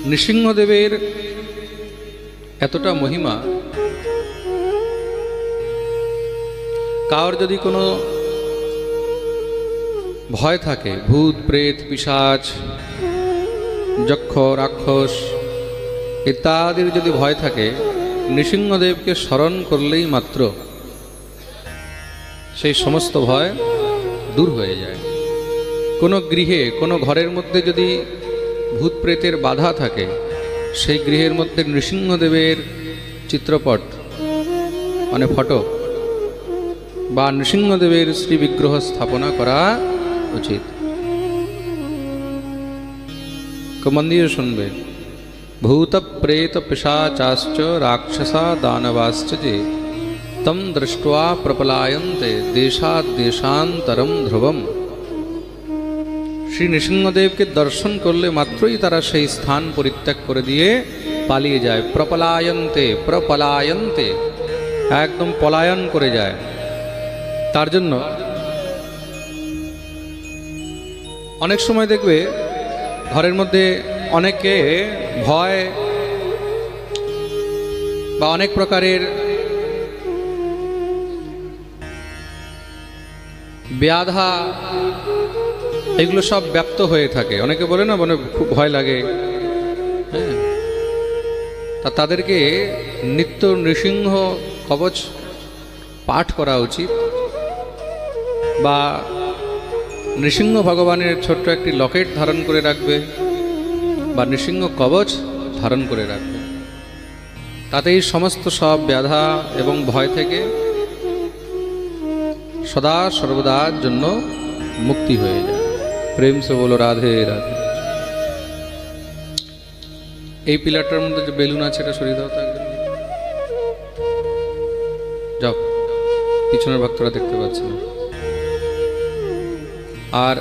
নৃসিংহদেবের এতটা মহিমা, কার যদি কোনো ভয় থাকে, ভূত প্রেত পিশাচ যক্ষ রাক্ষস ইত্যাদির যদি ভয় থাকে, নৃসিংহদেবকে স্মরণ করলেই মাত্র সেই সমস্ত ভয় দূর হয়ে যায়। কোনো গৃহে কোনো ঘরের মধ্যে যদি ভূত প্রেতের বাধা থাকে, সেই গৃহের মধ্যে নৃসিংহদেবের চিত্রপট মানে ফটো বা নৃসিংহদেবের শ্রী বিগ্রহ স্থাপনা করা উচিত। মন দিয়ে শুনবে। ভূত প্রেত পিশাচাশ্চ রাক্ষসা দানবাশ্চ যে তম দৃष्ट्वा প্রপলায়ন্তে দেশাৎ দেশান্তরম ধ্রুবম। শ্রী নৃসিংহদেবকে দর্শন করলে মাত্রই তারা সেই স্থান পরিত্যাগ করে দিয়ে পালিয়ে যায়। প্রপলায়ন্তে, প্রপলায়ন্তে, একদম পলায়ন করে যায়। তার জন্য অনেক সময় দেখবে ঘরের মধ্যে অনেকে ভয় বা অনেক প্রকারের ব্যাধা এগুলো সব ব্যাপ্ত হয়ে থাকে। অনেকে বলে না, মানে খুব ভয় লাগে, হ্যাঁ, তা তাদেরকে নিত্য নৃসিংহ কবচ পাঠ করা উচিত, বা নৃসিংহ ভগবানের ছোট্ট একটি লকেট ধারণ করে রাখবে, বা নৃসিংহ কবচ ধারণ করে রাখবে। তাতেই সমস্ত সব ব্যাধা এবং ভয় থেকে সদা সর্বদার জন্য মুক্তি হয়ে যায়। প্রেম সে বলো রাধে রাধে। এই পিলারটার মধ্যে যে বেলুন আছে এটা সরিয়ে দাও তো একদম। যাও, পিছনের ভক্তরা দেখতে পাচ্ছে না। আর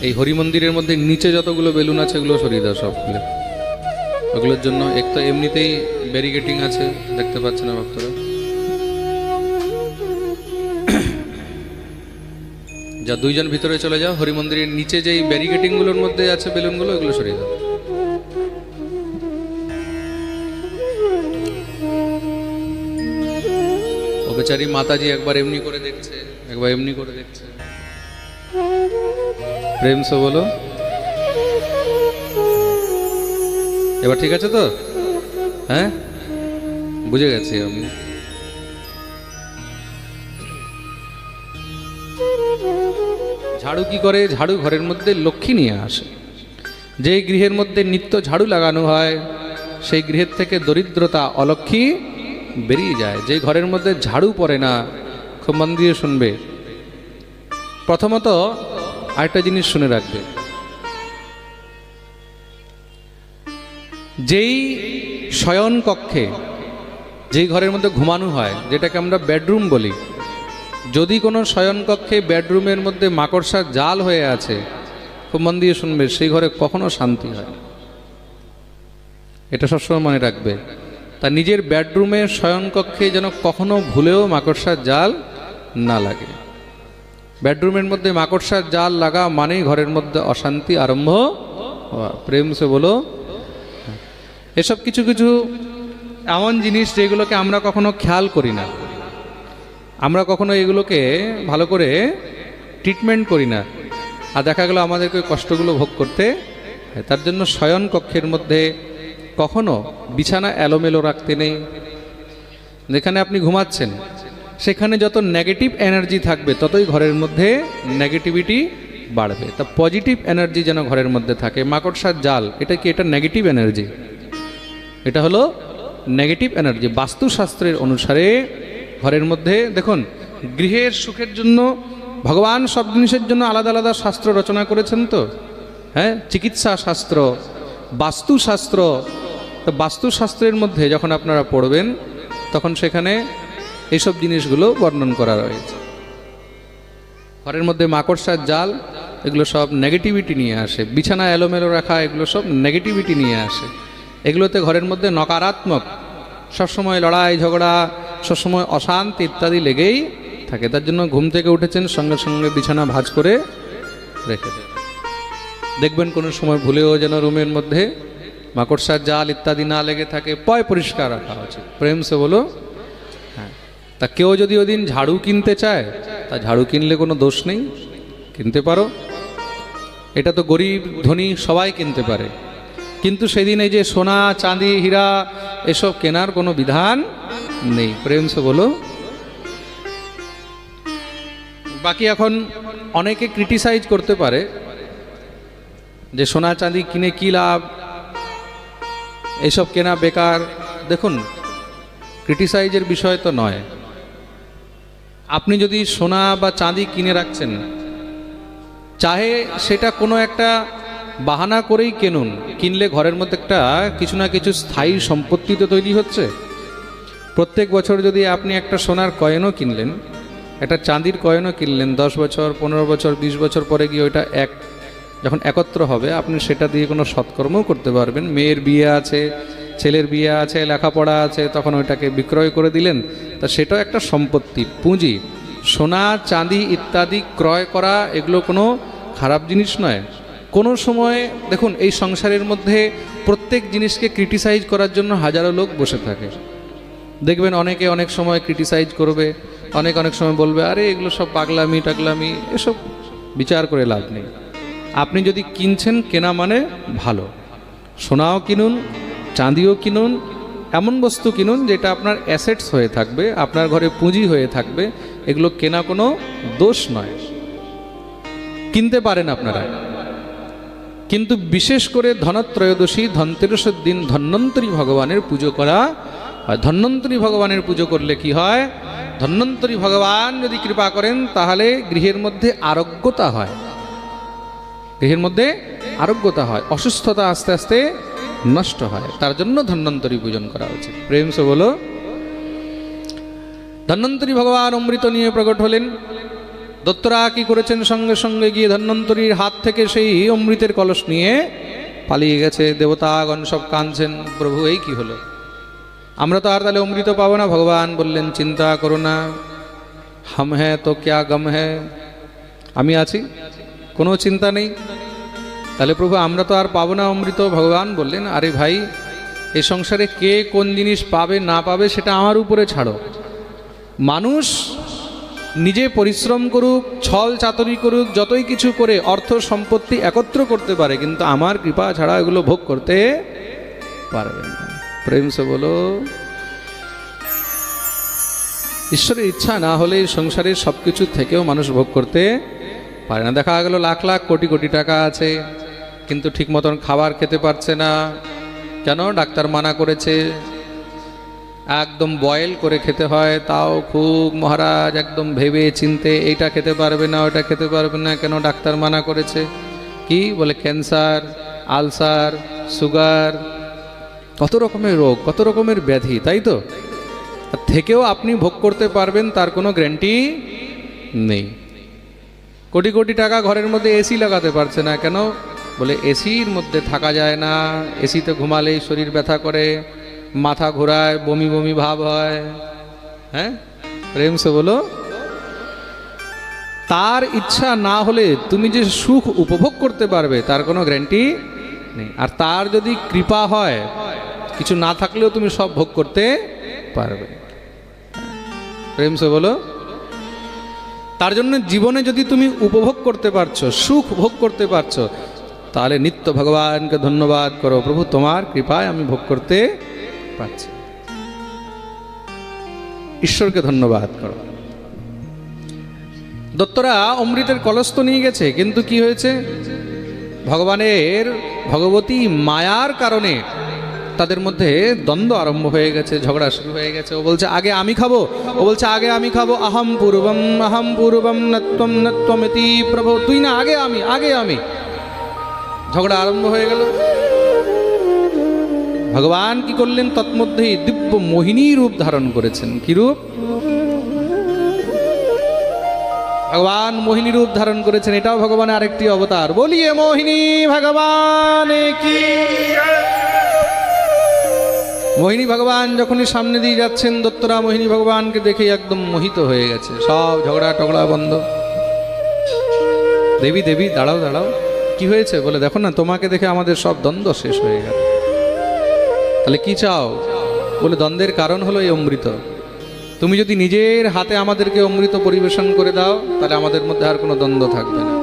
এই হরি মন্দিরের মধ্যে নিচে যতগুলো বেলুন আছে এগুলো সরিয়ে দাও সবগুলো। ওগুলোর জন্য এক তো এমনিতেই ব্যারিকেটিং আছে, দেখতে পাচ্ছে না ভক্তরা। যা দুইজন ভিতরে চলে যাও, হরি মন্দিরের নিচে যেই ব্যারিকেটিং গুলোর মধ্যে আছে বেলুনগুলো, এগুলো সরিয়ে দাও। ও বেচারি মাতাজি একবার এমনি করে দেখছে, একবার এমনি করে দেখছে। প্রেম সে বলো। এবার ঠিক আছে তো? হ্যাঁ, বুঝে গেছি আমি। ঝাড়ু কি করে? ঝাড়ু ঘরের মধ্যে লক্ষ্মী নিয়ে আসে। যে গৃহের মধ্যে নিত্য ঝাড়ু লাগানো হয়, সেই গৃহের থেকে দরিদ্রতা অলক্ষ্মী বেরিয়ে যায়। যে ঘরের মধ্যে ঝাড়ু পড়ে না, খুব মন দিয়ে শুনবে। প্রথমত আরেকটা জিনিস শুনে রাখবে, যেই শয়ন কক্ষে, যেই ঘরের মধ্যে ঘুমানো হয়, যেটাকে আমরা বেডরুম বলি, যদি কোনো শয়নকক্ষে বেডরুমের মধ্যে মাকড়সার জাল হয়ে আছে, খুব মন দিয়ে শুনবে, সেই ঘরে কখনো শান্তি হয়। এটা সবসময় মনে রাখবে। তা নিজের বেডরুমের শয়নকক্ষে যেন কখনো ভুলেও মাকড়সার জাল না লাগে। বেডরুমের মধ্যে মাকড়সার জাল লাগা মানেই ঘরের মধ্যে অশান্তি আরম্ভ। প্রেম সে বলো। এসব কিছু কিছু এমন জিনিস যেগুলোকে আমরা কখনো খেয়াল করি না, আমরা কখনো এগুলোকে ভালো করে ট্রিটমেন্ট করি না, আর দেখা গেল আমাদেরকে কষ্টগুলো ভোগ করতে। তার জন্য শয়ন কক্ষের মধ্যে কখনো বিছানা এলোমেলো রাখতে নেই। যেখানে আপনি ঘুমাচ্ছেন সেখানে যত নেগেটিভ এনার্জি থাকবে, ততই ঘরের মধ্যে নেগেটিভিটি বাড়বে। তা পজিটিভ এনার্জি যেন ঘরের মধ্যে থাকে। মাকড়সার জাল, এটা কি? এটা নেগেটিভ এনার্জি, এটা হলো নেগেটিভ এনার্জি। বাস্তুশাস্ত্রের অনুসারে ঘরের মধ্যে দেখুন, গৃহের সুখের জন্য ভগবান সব জিনিসের জন্য আলাদা আলাদা শাস্ত্র রচনা করেছেন তো, হ্যাঁ, চিকিৎসা শাস্ত্র, বাস্তুশাস্ত্র। তো বাস্তুশাস্ত্রের মধ্যে যখন আপনারা পড়বেন, তখন সেখানে এইসব জিনিসগুলো বর্ণন করা রয়েছে। ঘরের মধ্যে মাকড়সার জাল, এগুলো সব নেগেটিভিটি নিয়ে আসে। বিছানা এলোমেলো রাখা, এগুলো সব নেগেটিভিটি নিয়ে আসে। এগুলোতে ঘরের মধ্যে নকারাত্মক, সবসময় লড়াই ঝগড়া, সবসময় অশান্তি ইত্যাদি লেগেই থাকে। তার জন্য ঘুম থেকে উঠেছেন, সঙ্গে সঙ্গে বিছানা ভাঁজ করে রেখে দেন। দেখবেন কোনো সময় ভুলেও যেন রুমের মধ্যে মাকড়সার জাল ইত্যাদি না লেগে থাকে, পয় পরিষ্কার রাখা উচিত। প্রেম সে বলো। হ্যাঁ, তা কেউ যদি ওদিন ঝাড়ু কিনতে চায়, তা ঝাড়ু কিনলে কোনো দোষ নেই, কিনতে পারো। এটা তো গরিব ধনী সবাই কিনতে পারে, কিন্তু সেদিন এই যে সোনা চাঁদি হীরা এসব কেনার কোনো বিধান নেই। প্রেম সে বলো। বাকি এখন অনেকে ক্রিটিসাইজ করতে পারে যে সোনা চাঁদি কিনে কি লাভ, এসব কেনা বেকার। দেখুন, ক্রিটিসাইজের বিষয় তো নয়। আপনি যদি সোনা বা চাঁদি কিনে রাখছেন, চাহে সেটা কোনো একটা বাহানা করেই কিনুন, কিনলে ঘরের মধ্যে একটা কিছু না কিছু স্থায়ী সম্পত্তি তো তৈরি হচ্ছে। প্রত্যেক বছর যদি আপনি একটা সোনার কয়েনও কিনলেন, একটা চাঁদির কয়েনও কিনলেন, 10 বছর 15 বছর 20 বছর পরে গিয়ে ওইটা যখন একত্র হবে, আপনি সেটা দিয়ে কোনো সৎকর্মও করতে পারবেন। মেয়ের বিয়ে আছে, ছেলের বিয়ে আছে, লেখাপড়া আছে, তখন ওইটাকে বিক্রয় করে দিলেন, তা সেটাও একটা সম্পত্তি, পুঁজি। সোনা চাঁদি ইত্যাদি ক্রয় করা এগুলো কোনো খারাপ জিনিস নয়। কোনো সময় দেখুন, এই সংসারের মধ্যে প্রত্যেক জিনিসকে ক্রিটিসাইজ করার জন্য হাজারো লোক বসে থাকে। দেখবেন অনেকে অনেক সময় ক্রিটিসাইজ করবে, অনেক সময় বলবে আরে এগুলো সব পাগলামি টাগলামি, এসব বিচার করে লাভ নেই। আপনি যদি কিনছেন, কেনা মানে ভালো, সোনাও কিনুন, চাঁদিও কিনুন, এমন বস্তু কিনুন যেটা আপনার অ্যাসেটস হয়ে থাকবে, আপনার ঘরে পুঁজি হয়ে থাকবে। এগুলো কেনা কোনো দোষ নয়, কিনতে পারেন আপনারা। কিন্তু বিশেষ করে ধনত্রয়োদশী ধনতেরসের দিন ধন্বন্তরী ভগবানের পুজো করা হয়। ধন্বন্তরী ভগবানের পুজো করলে কি হয়? ধন্বন্তরী ভগবান যদি কৃপা করেন, তাহলে গৃহের মধ্যে আরোগ্যতা হয়, গৃহের মধ্যে আরোগ্যতা হয়, অসুস্থতা আস্তে আস্তে নষ্ট হয়। তার জন্য ধন্বন্তরী পূজন করা উচিত। প্রেম সে বলো। ধন্বন্তরী ভগবান অমৃত নিয়ে প্রকট হলেন। দত্তরা কি করেছেন? সঙ্গে সঙ্গে গিয়ে ধন্বন্তরীর হাত থেকে সেই অমৃতের কলস নিয়ে পালিয়ে গেছে। দেবতাগণ সব কাঁদছেন, প্রভু এই কি হলো, আমরা তো আর তাহলে অমৃত পাবো না। ভগবান বললেন চিন্তা করো না, হাম হ্যাঁ তো ক্যা গম হ্যাঁ, আমি আছি, কোনো চিন্তা নেই। তাহলে প্রভু আমরা তো আর পাবো না অমৃত। ভগবান বললেন আরে ভাই, এই সংসারে কে কোন জিনিস পাবে না পাবে সেটা আমার উপরে ছাড়ো। মানুষ নিজে পরিশ্রম করুক, ছল চাতুরি করুক, যতই কিছু করে অর্থ সম্পত্তি একত্র করতে পারে, কিন্তু আমার কৃপা ছাড়া এগুলো ভোগ করতে পারবে না। প্রেম সে বলো। ঈশ্বরের ইচ্ছা না হলে সংসারের সবকিছু থেকেও মানুষ ভোগ করতে পারে না। দেখা গেল লাখ লাখ কোটি কোটি টাকা আছে, কিন্তু ঠিক মতন খাবার খেতে পারছে না। কেন? ডাক্তার মানা করেছে, একদম বয়েল করে খেতে হয়, তাও খুব মহারাজ একদম ভেবে চিনতে, এইটা খেতে পারবে না, ওটা খেতে পারবে না। কেন? ডাক্তার মানা করেছে। কি বলে? ক্যান্সার, আলসার, সুগার, কত রকমের রোগ, কত রকমের ব্যাধি, তাই তো? থেকেও আপনি ভোগ করতে পারবেন তার কোনো গ্যারান্টি নেই। কোটি কোটি টাকা ঘরের মধ্যে এসি লাগাতে পারছে না। কেন? বলে এসির মধ্যে থাকা যায় না, এসিতে ঘুমালেই শরীর ব্যথা করে, মাথা ঘোরায়, বমি বমি ভাব হয়। হ্যাঁ, প্রেম সে বলো। তার ইচ্ছা না হলে তুমি যে সুখ উপভোগ করতে পারবে তার কোনো গ্যারান্টি নেই। আর তার যদি কৃপা হয়, কিছু না থাকলেও তুমি সব ভোগ করতে পারবে। প্রেম সে বলো। তার জন্য জীবনে যদি তুমি উপভোগ করতে পারছো, সুখ ভোগ করতে পারছো, তাহলে নিত্য ভগবানকে ধন্যবাদ করো, প্রভু তোমার কৃপায় আমি ভোগ করতে পারছি। ঈশ্বরকে ধন্যবাদ করো। দত্তরা অমৃতের কলস তো নিয়ে গেছে, কিন্তু কি হয়েছে? ভগবানের ভগবতী মায়ার কারণে তাদের মধ্যে দ্বন্দ্ব আরম্ভ হয়ে গেছে, ঝগড়া শুরু হয়ে গেছে। ও বলছে আগে আমি খাবো, ও বলছে আগে আমি খাবো। আহম পূর্বম নত্বম নত্বমিতি, প্রভু তুই না, আগে আমি, আগে আমি। ঝগড়া আরম্ভ হয়ে গেল। ভগবান কি করলেন? তৎমধ্যেই দিব্য মোহিনী রূপ ধারণ করেছেন। কি রূপ? ভগবান মোহিনী রূপ ধারণ করেছেন। এটাও ভগবানের আরেকটি অবতার। বলিয়ে মোহিনী ভগবান কি। মোহিনী ভগবান যখনই সামনে দিয়ে যাচ্ছেন, দত্তরা মোহিনী ভগবানকে দেখে একদম মোহিত হয়ে গেছে। সব ঝগড়া টগড়া বন্ধ। দেবী দেবী দাঁড়াও দাঁড়াও, কি হয়েছে? বলে দেখো না, তোমাকে দেখে আমাদের সব দ্বন্দ্ব শেষ হয়ে গেল। তাহলে কি চাও? বলে দ্বন্দ্বের কারণ হলো এই অমৃত। তুমি যদি নিজের হাতে আমাদেরকে অমৃত পরিবেশন করে দাও, তাহলে আমাদের মধ্যে আর কোনো দ্বন্দ্ব থাকবে না।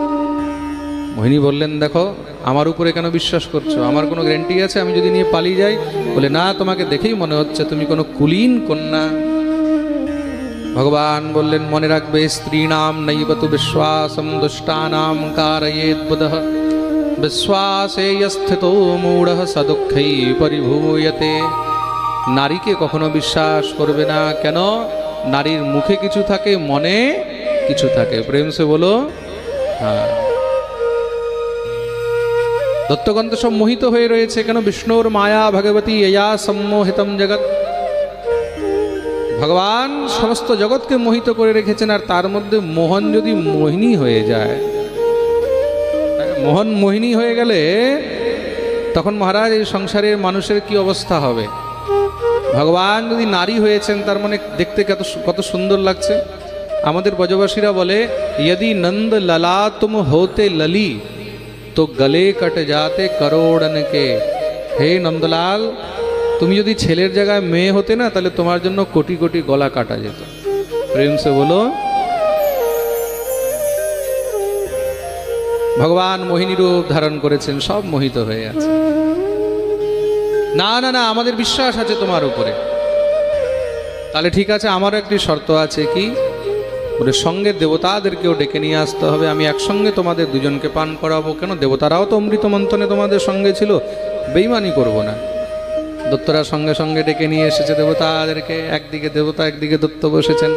মোহিনী বললেন, দেখো আমার উপরে কেন বিশ্বাস করছো? আমার কোনো গ্যারান্টি আছে আমি যদি নিয়ে পালিয়ে যাই? বলে না, তোমাকে দেখেই মনে হচ্ছে তুমি কোনো কুলীন কন্যা। ভগবান বললেন, মনে রাখবে, স্ত্রীণাম নৈবতু বিশ্বাসম দুষ্টানাম কারয়েদ বুধঃ বিশ্বাসে স্থিতো মূঢ় সদুঃখৈ পরিভূয়তে। নারীকে কখনো বিশ্বাস করবে না। কেন? নারীর মুখে কিছু থাকে, মনে কিছু থাকে। প্রেম সে বলো হ্যাঁ। দত্তগণ তো সব মোহিত হয়ে রয়েছে। কেন? বিষ্ণুর মায়া ভগবতী এয়া সম্মোহিতম জগৎ। ভগবান সমস্ত জগৎকে মোহিত করে রেখেছেন, আর তার মধ্যে মোহন যদি মোহিনী হয়ে যায়, মোহন মোহিনী হয়ে গেলে তখন মহারাজ এই সংসারের মানুষের কি অবস্থা হবে? ভগবান যদি নারী হয়েছেন, তার মানে দেখতে কত সুন্দর লাগছে। আমাদের ব্রজবাসীরা বলে, यदि नंद लला तुम होते लली तो गले कट जाते करोड़न के। হে নন্দলাল, তুমি যদি ছেলের জায়গায় মেয়ে হতে না, তাহলে তোমার জন্য কোটি কোটি গলা কাটা যেত। প্রেম সে বলো। ভগবান মোহিনী রূপ ধারণ করেছেন, সব মোহিত হয়ে আছে। না না না, আমাদের বিশ্বাস আছে তোমার উপরে। তাহলে ঠিক আছে, আমারও একটি শর্ত আছে। কি? বলে সঙ্গে দেবতাদেরকেও ডেকে নিয়ে আসতে হবে। আমি একসঙ্গে তোমাদের দুজনকে পান করাবো। কেন? দেবতারাও তো অমৃত মন্থনে তোমাদের সঙ্গে ছিল, বেইমানি করব না। দত্তরা সঙ্গে সঙ্গে ডেকে নিয়ে এসেছে দেবতাদেরকে। একদিকে দেবতা, একদিকে দত্ত বসেছেন।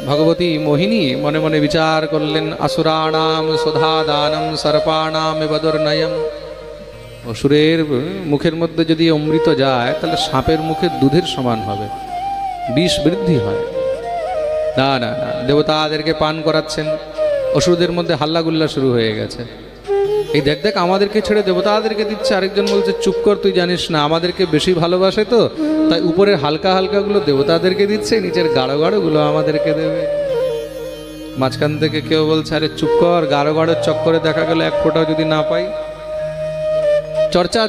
ভগবতী মোহিনী মনে মনে বিচার করলেন, আসুরাণাম সুধা দানম সর্পাণাম বদর্নয়ম। অসুরের মুখের মধ্যে যদি অমৃত যায়, তাহলে সাপের মুখে দুধের সমান হবে, বিষ বৃদ্ধি হয়। না না না, দেবতাদেরকে পান করাচ্ছেন। অসুরদের মধ্যে হাল্লাগুল্লা শুরু হয়ে গেছে। এই দেখ দেখ, আমাদেরকে ছেড়ে দেবতাদেরকে দিচ্ছে। আরেকজন বলছে, চুপ কর, তুই জানিস না, আমাদেরকে বেশি ভালোবাসে তো, তাই উপরের হালকা হালকাগুলো দেবতাদেরকে দিচ্ছে, নিচের গাঢ় গাঢ়গুলো আমাদেরকে দেবে। মাঝখান থেকে কেউ বলছে, আরে চুপ কর, গাঢ় গাঢ়ের চক্করে দেখা গেল এক ফোঁটাও যদি না পাই। চর্চা